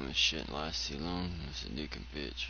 This shouldn't last too long. It's a decent pitch.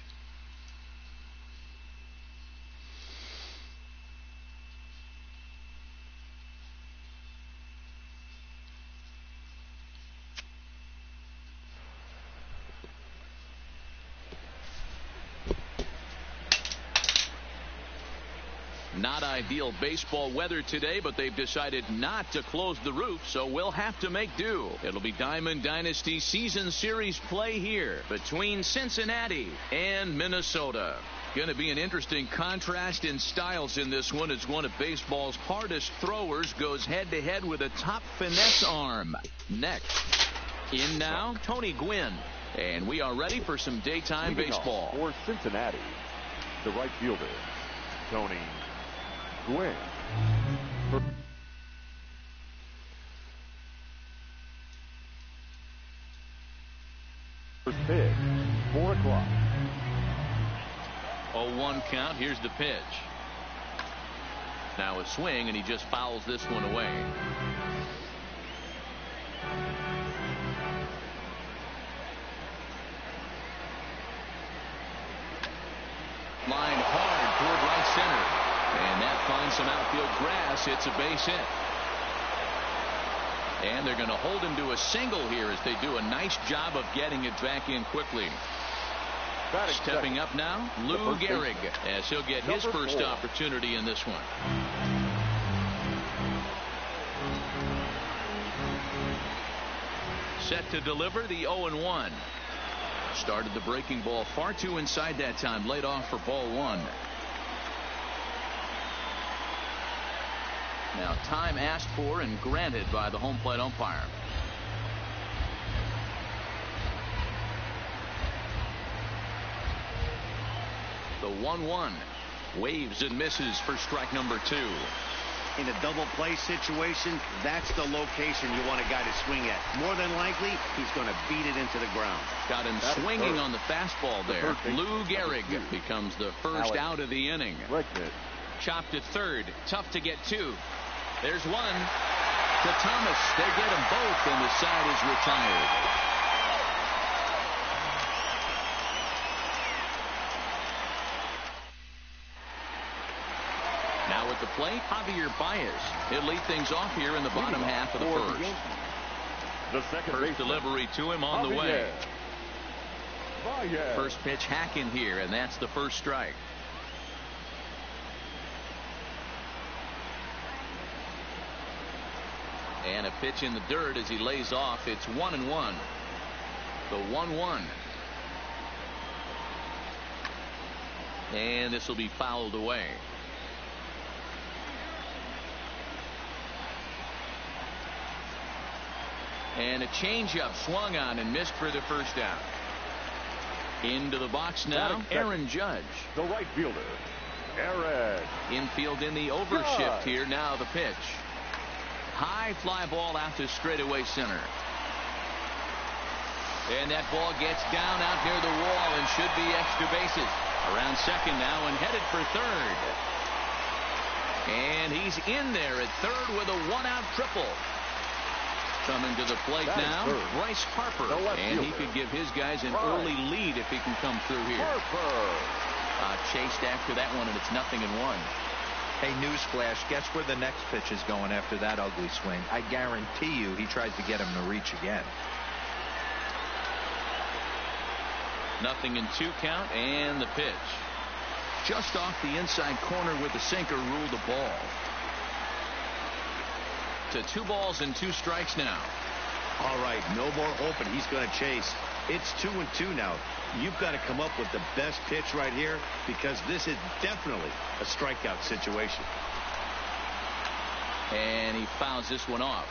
Not ideal baseball weather today, but they've decided not to close the roof, so we'll have to make do. It'll be Diamond Dynasty season series play here between Cincinnati and Minnesota. Going to be an interesting contrast in styles in this one as one of baseball's hardest throwers goes head-to-head with a top finesse arm. Next, in now, Tony Gwynn. And we are ready for some daytime baseball. For Cincinnati, the right fielder, Tony Gwynn. First pitch, 4 o'clock. 0-1 count. Here's the pitch. Now a swing, and he just fouls this one away. Line hard toward right center. And that finds some outfield grass. It's a base hit. And they're going to hold him to a single here as they do a nice job of getting it back in quickly. Stepping up now, Lou Gehrig, as he'll get his first opportunity in this one. Set to deliver the 0-1. Started the breaking ball far too inside that time. Laid off for ball 1. Now time asked for and granted by the home plate umpire. The 1-1 waves and misses for strike number 2. In a double play situation, that's the location you want a guy to swing at. More than likely, he's going to beat it into the ground. Got him swinging on the fastball there. Lou Gehrig becomes the first out of the inning. Chopped to third. Tough to get to. There's one to Thomas. They get them both, and the side is retired. Now at the plate, Javier Baez. He'll lead things off here in the bottom half of the first. The second First delivery to him on the way. Baez. First pitch hacking here, and that's the first strike. And a pitch in the dirt as he lays off. It's 1-1. The 1-1. And this will be fouled away. And a changeup swung on and missed for the first out. Into the box now, Aaron Judge. The right fielder, Aaron. Infield in the overshift here. Now the pitch. High fly ball out to straightaway center. And that ball gets down out near the wall and should be extra bases. Around second now and headed for third. And he's in there at third with a 1-out triple. Coming to the plate now, Bryce Harper. And he could give his guys an early lead if he can come through here. Chased after that one, and it's 0-1. Hey, newsflash, guess where the next pitch is going after that ugly swing? I guarantee you he tries to get him to reach again. 0-2 count, and the pitch. Just off the inside corner with the sinker ruled the ball. To 2 balls and 2 strikes now. All right, no more open. He's going to chase. It's 2-2 now. You've got to come up with the best pitch right here because this is definitely a strikeout situation. And he fouls this one off.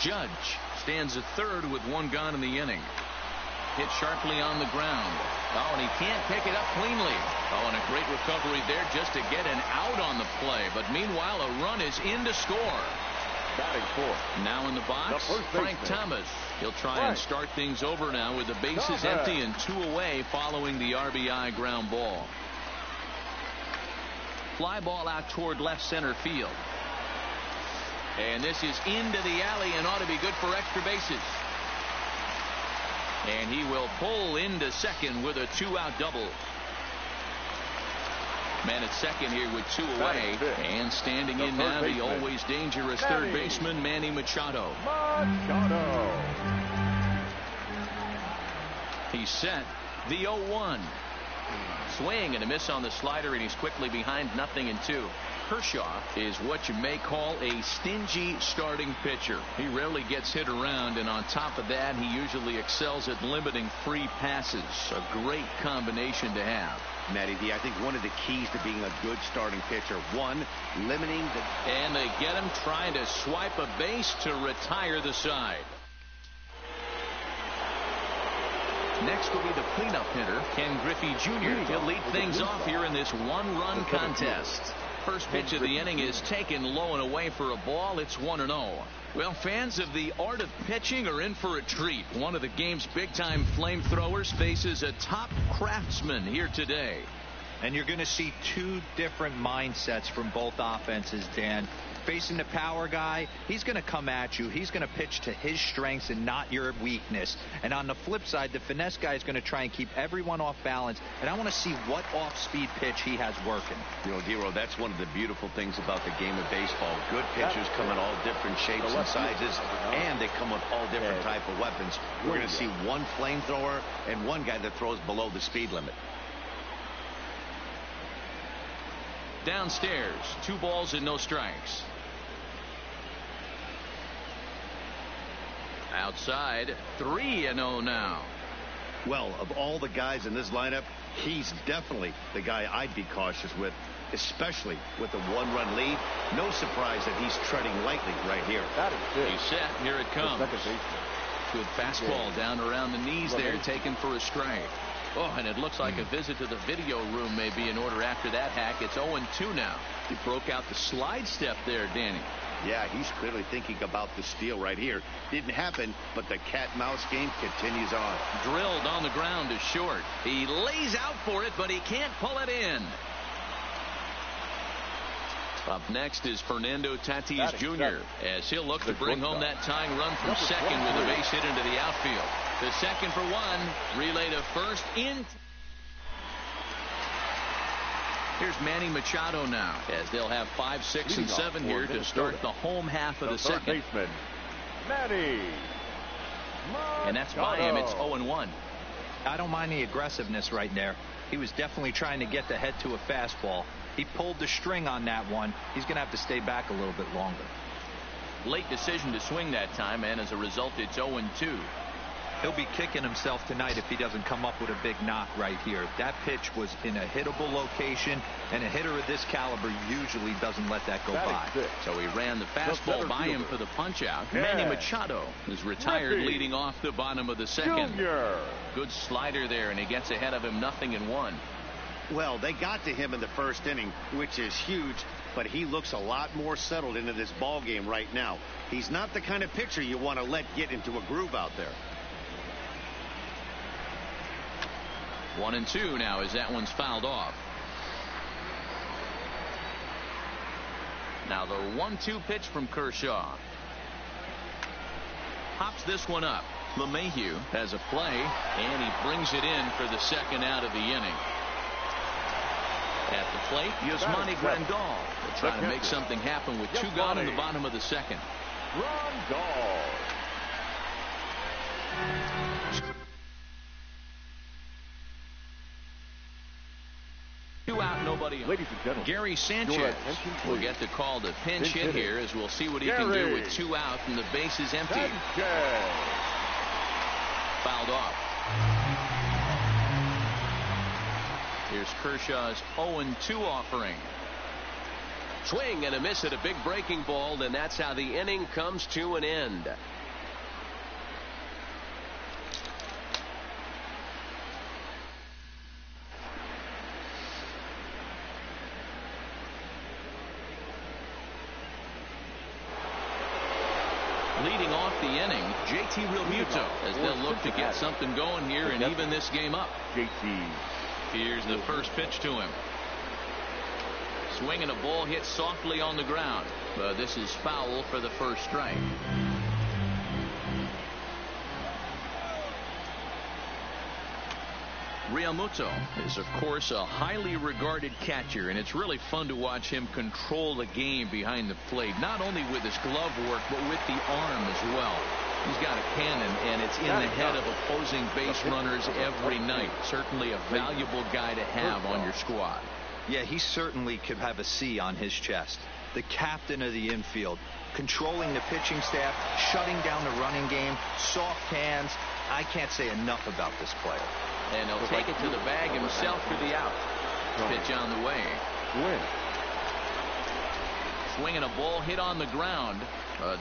Judge stands at third with 1 gone in the inning. Hit sharply on the ground. Oh, and he can't pick it up cleanly. Oh, and a great recovery there just to get an out on the play. But meanwhile, a run is in to score. Batting fourth. Now in the box, Frank Thomas. He'll try and start things over now with the bases empty and 2 away following the RBI ground ball. Fly ball out toward left center field. And this is into the alley and ought to be good for extra bases. And he will pull into second with a 2-out double. Man at second here with 2 away. And standing in now, the always dangerous third baseman, Manny Machado. He's set. The 0-1. Swing and a miss on the slider, and he's quickly behind 0-2. Kershaw is what you may call a stingy starting pitcher. He rarely gets hit around, and on top of that, he usually excels at limiting free passes. A great combination to have. Matty D, I think one of the keys to being a good starting pitcher, one, limiting the... And they get him trying to swipe a base to retire the side. Next will be the cleanup hitter, Ken Griffey Jr. He'll lead things off here in this one-run contest. First pitch of the inning is taken low and away for a ball. It's 1-0. Well, fans of the art of pitching are in for a treat. One of the game's big-time flamethrowers faces a top craftsman here today. And you're going to see 2 different mindsets from both offenses, Dan. Facing the power guy, he's going to come at you. He's going to pitch to his strengths and not your weakness. And on the flip side, the finesse guy is going to try and keep everyone off balance. And I want to see what off-speed pitch he has working. You know, Dero, that's one of the beautiful things about the game of baseball. Good pitchers come in all different shapes and sizes, and they come with all different type of weapons. We're going to see one flamethrower and one guy that throws below the speed limit. Downstairs, 2 balls and no strikes. Outside, 3-0 now. Well, of all the guys in this lineup, he's definitely the guy I'd be cautious with, especially with a 1-run lead. No surprise that he's treading lightly right here. He's set. Here it comes. Good fastball down around the knees there, taken for a strike. Oh, and it looks like a visit to the video room may be in order after that hack. It's 0-2 now. He broke out the slide step there, Danny. Yeah, he's clearly thinking about the steal right here. Didn't happen, but the cat-mouse game continues on. Drilled on the ground to short. He lays out for it, but he can't pull it in. Up next is Fernando Tatis Jr. as he'll look to bring home that tying run from second with a base hit into the outfield. The second for 1, relay to first in. Here's Manny Machado now, as they'll have 5, 6, and 7 here to start the home half of the second. Manny. And that's by him. It's 0-1. I don't mind the aggressiveness right there. He was definitely trying to get the head to a fastball. He pulled the string on that one. He's going to have to stay back a little bit longer. Late decision to swing that time, and as a result, it's 0-2. He'll be kicking himself tonight if he doesn't come up with a big knock right here. That pitch was in a hittable location, and a hitter of this caliber usually doesn't let that go by. So he ran the fastball by him for the punch-out. Manny Machado is retired, leading off the bottom of the second. Good slider there, and he gets ahead of him 0-1. Well, they got to him in the first inning, which is huge, but he looks a lot more settled into this ball game right now. He's not the kind of pitcher you want to let get into a groove out there. 1-2 now as that one's fouled off. Now the 1-2 pitch from Kershaw. Pops this one up. LeMahieu has a play, and he brings it in for the second out of the inning. At the plate, Yasmani Grandal. They're trying to make something happen with 2 gone in the bottom of the second. Grandal. 2 out, nobody on. Ladies and gentlemen, Gary Sanchez will get the call to pinch hit here, as we'll see what he can do with 2 out and the bases empty. Fouled off. Here's Kershaw's 0-2 offering. Swing and a miss at a big breaking ball, and that's how the inning comes to an end. Leading off the inning, JT Realmuto, as they'll look to get something going here and even this game up. Here's the first pitch to him. Swinging a ball hit softly on the ground, but this is foul for the 1st strike. Realmuto is, of course, a highly regarded catcher, and it's really fun to watch him control the game behind the plate, not only with his glove work, but with the arm as well. He's got a cannon, and it's in the head of opposing base runners every night. Certainly a valuable guy to have on your squad. Yeah, he certainly could have a C on his chest. The captain of the infield, controlling the pitching staff, shutting down the running game, soft hands. I can't say enough about this player. And he'll take it to the bag himself for the out. Pitch on the way. Swinging a ball hit on the ground.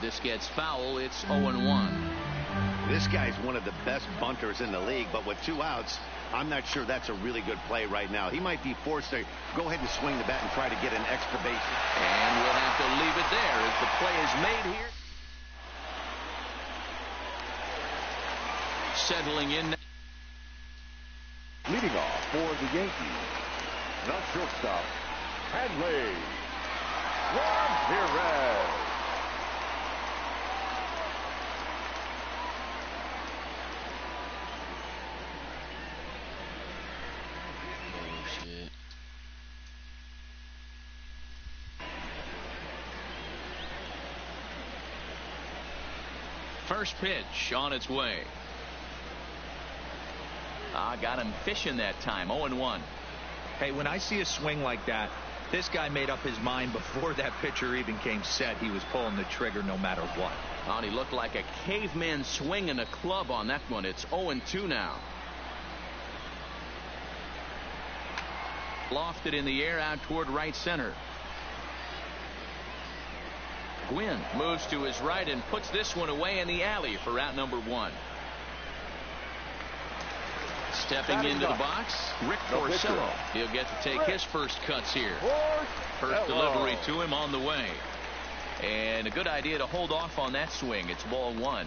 This gets foul. It's 0-1. This guy's one of the best bunters in the league, but with 2 outs, I'm not sure that's a really good play right now. He might be forced to go ahead and swing the bat and try to get an extra base. And we'll have to leave it there as the play is made here. Settling in. Leading off for the Yankees, the shortstop, Hanley Ramirez. Oh, shit. First pitch on its way. Got him fishing that time. 0-1. Hey, when I see a swing like that, this guy made up his mind before that pitcher even came set. He was pulling the trigger no matter what. Oh, he looked like a caveman swinging a club on that one. It's 0-2 now. Lofted in the air out toward right center. Gwynn moves to his right and puts this one away in the alley for out number 1. Stepping into the box, Rick Porcello. He'll get to take his first cuts here. First delivery to him on the way. And a good idea to hold off on that swing. It's ball 1.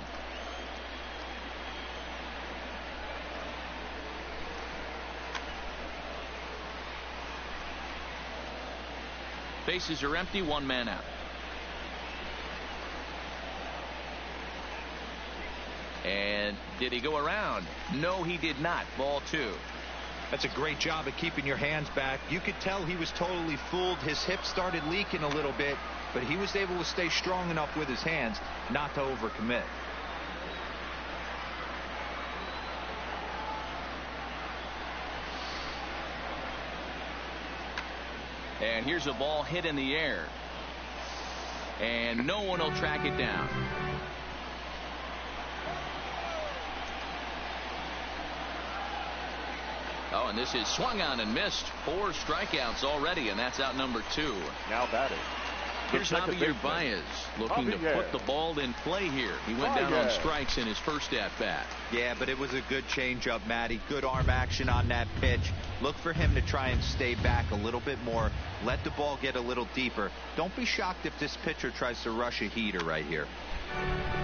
Bases are empty, 1 man out. And did he go around? No, he did not. Ball 2. That's a great job of keeping your hands back. You could tell he was totally fooled. His hip started leaking a little bit, but he was able to stay strong enough with his hands not to overcommit. And here's a ball hit in the air. And no one will track it down. Oh, and this is swung on and missed. 4 strikeouts already, and that's out number 2. Now batting. Here's Javier Baez looking to put the ball in play here. He went down on strikes in his first at-bat. Yeah, but it was a good changeup, Matty. Good arm action on that pitch. Look for him to try and stay back a little bit more. Let the ball get a little deeper. Don't be shocked if this pitcher tries to rush a heater right here.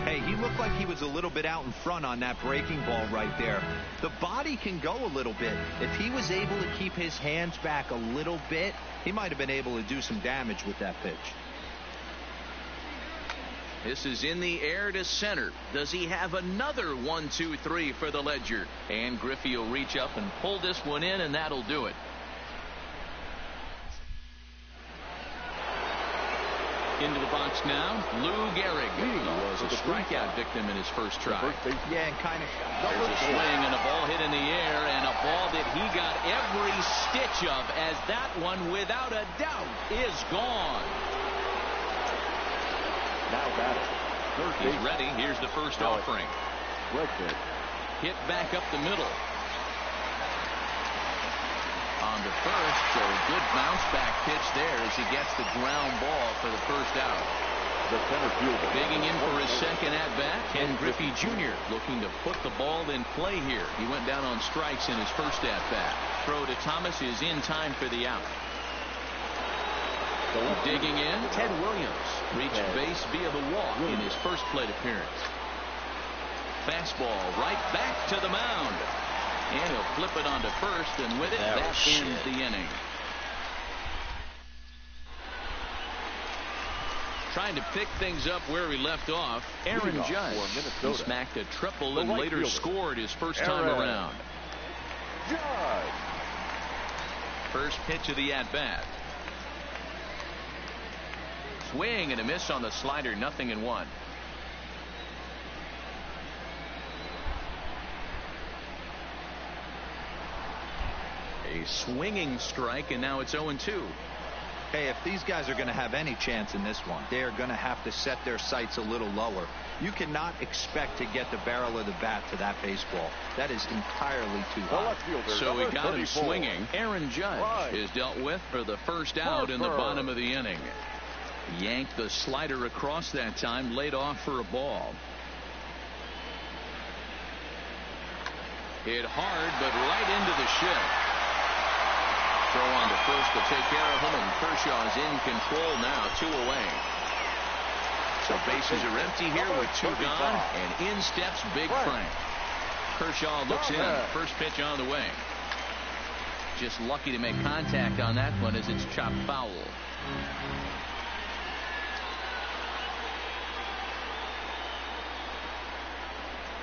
Hey, he looked like he was a little bit out in front on that breaking ball right there. The body can go a little bit. If he was able to keep his hands back a little bit, he might have been able to do some damage with that pitch. This is in the air to center. Does he have another 1-2-3 for the Ledger? And Griffey will reach up and pull this one in, and that'll do it. Into the box now, Lou Gehrig was a strikeout victim in his first try. Yeah, and kind of. There's a swing and a ball hit in the air, and a ball that he got every stitch of, as that one, without a doubt, is gone. Now batting. He's ready. Here's the first offering. Hit back up the middle. On to first, so a good bounce back pitch there as he gets the ground ball for the first out. The center fielder. Digging in for his second at bat, Ken Griffey Jr. looking to put the ball in play here. He went down on strikes in his first at bat. Throw to Thomas is in time for the out. Digging in, Ted Williams reached base via the walk in his first plate appearance. Fastball right back to the mound. And he'll flip it onto first, and with it, that ends the inning. Trying to pick things up where he left off, Aaron Judge. He smacked a triple and later scored his first time around. Judge. first pitch of the at-bat. Swing and a miss on the slider, 0-1. A swinging strike, and now it's 0-2. Hey, if these guys are going to have any chance in this one, they're going to have to set their sights a little lower. You cannot expect to get the barrel of the bat to that baseball. That is entirely too high. So we got him swinging. Aaron Judge is dealt with for the first out in the bottom of the inning. Yanked the slider across that time, laid off for a ball. Hit hard, but right into the shift. Throw on to first to take care of him, and Kershaw's in control now, 2 away. So bases are empty here with 2 gone, and in steps Big Frank. Kershaw looks in. First pitch on the way. Just lucky to make contact on that one as it's chopped foul.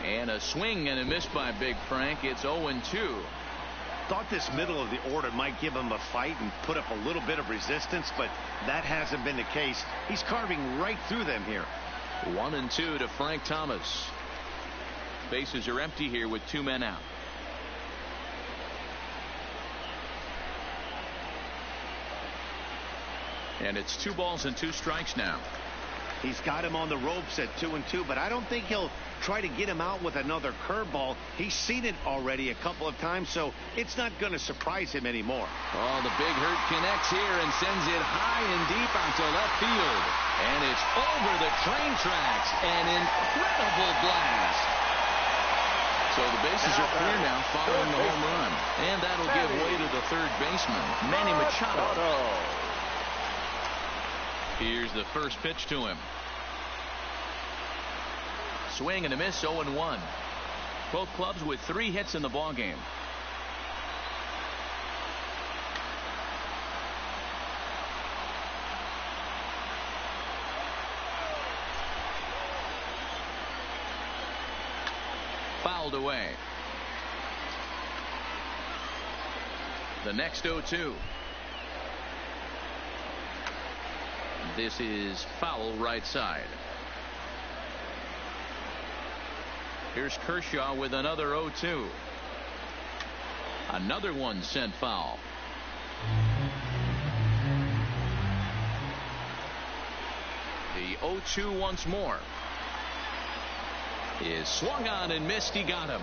And a swing and a miss by Big Frank. It's 0-2. Thought this middle of the order might give him a fight and put up a little bit of resistance, but that hasn't been the case. He's carving right through them here. 1-2 to Frank Thomas. Bases are empty here with 2 men out. And it's 2 balls and 2 strikes now. He's got him on the ropes at 2-2, but I don't think he'll try to get him out with another curveball. He's seen it already a couple of times, so it's not going to surprise him anymore. Oh, the big hurt connects here and sends it high and deep out to left field. And it's over the train tracks. An incredible blast. So the bases are clear now following the home run. And that'll give way to the third baseman, Manny Machado. Here's the first pitch to him. Swing and a miss, 0-1. Both clubs with 3 hits in the ballgame. Fouled away. The next 0-2. This is foul right side. Here's Kershaw with another 0-2. Another one sent foul. The 0-2 once more. Is swung on and missed. He got him.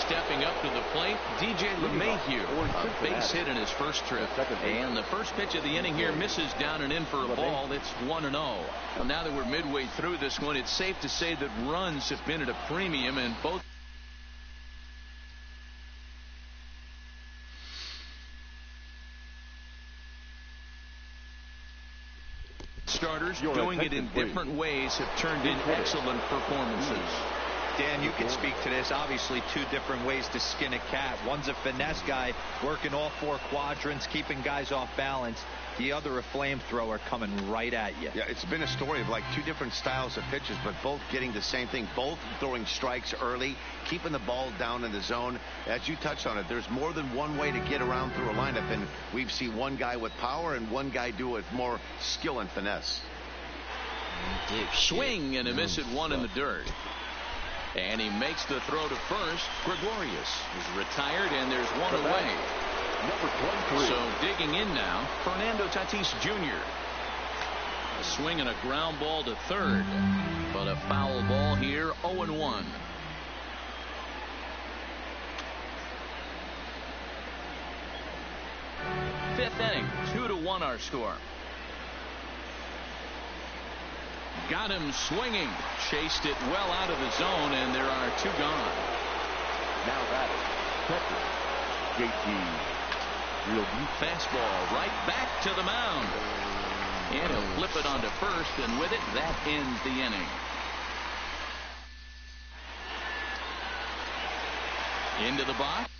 Stepping up to the plate, DJ LeMahieu, a base hit in his first trip. And the first pitch of the inning here misses down and in for a ball. It's 1-0. Well, now that we're midway through this one, it's safe to say that runs have been at a premium, and both starters doing it in different ways have turned in excellent performances. Dan, you can speak to this. Obviously, 2 different ways to skin a cat. One's a finesse guy working all 4 quadrants, keeping guys off balance. The other a flamethrower coming right at you. Yeah, it's been a story of like 2 different styles of pitches, but both getting the same thing. Both throwing strikes early, keeping the ball down in the zone. As you touched on it, there's more than one way to get around through a lineup, and we've seen one guy with power and one guy do it with more skill and finesse. Swing and a miss at 1 in the dirt. And he makes the throw to first. Gregorius is retired, and there's 1 away. Number 23. So digging in now, Fernando Tatis Jr. A swing and a ground ball to third, but a foul ball here, 0-1. Fifth inning, 2-1 our score. Got him swinging. Chased it well out of the zone, and there are 2 gone. Now batting, catcher, JT Realmuto. Fastball right back to the mound. And he'll flip it onto first, and with it, that ends the inning. Into the box.